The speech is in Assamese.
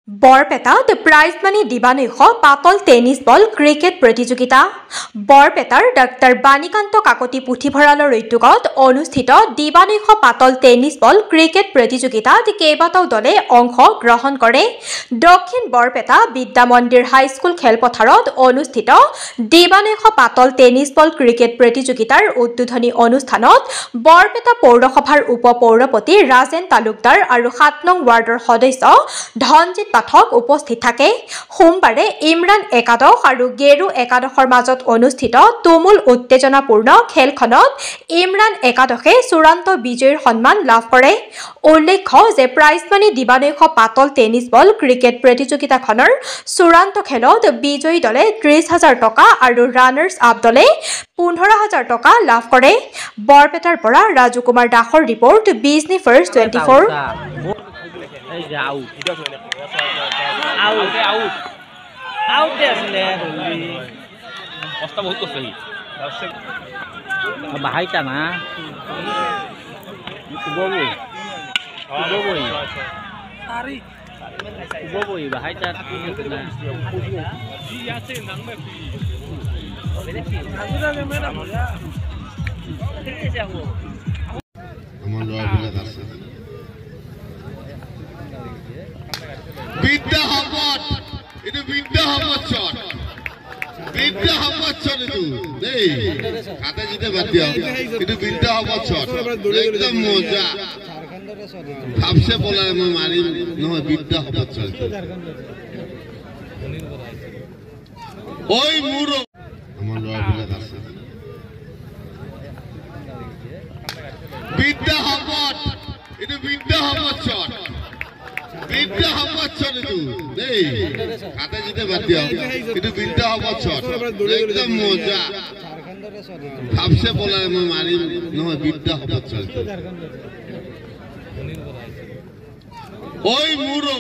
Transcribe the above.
বৰপেটাত প্ৰাইজ মানি দিবানৈশ পাতল টেনিছ বল ক্ৰিকেট প্ৰতিযোগিতা বৰপেটাৰ ডাক্তৰ বাণীকান্ত কাকতি পুথিভঁৰালৰ উদ্যোগত অনুষ্ঠিত দিবানৈশ পাতল টেনিছ বল ক্ৰিকেট প্ৰতিযোগিতাত কেইবাটাও দলে অংশগ্ৰহণ কৰে। দক্ষিণ বৰপেটা বিদ্যা মন্দিৰ হাইস্কুল খেলপথাৰত অনুষ্ঠিত দিবানৈশ পাতল টেনিছ বল ক্ৰিকেট প্ৰতিযোগিতাৰ উদ্বোধনী অনুষ্ঠানত বৰপেটা পৌৰসভাৰ উপ পৌৰপতি ৰাজেন তালুকদাৰ আৰু ৭ নং ৱাৰ্ডৰ সদস্য ধনজিত পাঠক উপস্থিত থাকে। সোমবাৰে ইমৰান একাদশ আৰু গেৰু একাদশৰ মাজত অনুষ্ঠিত তুমুল উত্তেজনাপূৰ্ণ খেলখনত ইমৰান একাদশে চূড়ান্ত বিজয়ীৰ সন্মান লাভ কৰে। উল্লেখ্য যে প্ৰাইজ মানি দিবানৈশ পাতল টেনিছ বল ক্ৰিকেট প্ৰতিযোগিতাখনৰ চূড়ান্ত খেলত বিজয়ী দলে ৩০,০০০ টকা আৰু ৰানাৰ্ছ আপ দলে ১৫,০০০ টকা লাভ কৰে। বৰপেটাৰ পৰা ৰাজু কুমাৰ দাসৰ report Bijni first 24। Bahaya na. Kuboboy bahaya na. Bidda Hamad, itu Bidda Hamad shot. Bidda Hamad shot itu, nih kata kita batia, itu Bidda Hamad shot. Ekdam moja. Habse bola mari, no Bidda Hamad shot. Oi muro. Aman luar biasa dasar. Bidda Hamad, itu Bidda Hamad shot. Bidda Hamad shot itu, nih kata kita batia, itu Bidda Hamad shot. Ekdam moja. Habse bola mari, no Bidda Hamad shot. Oi muro.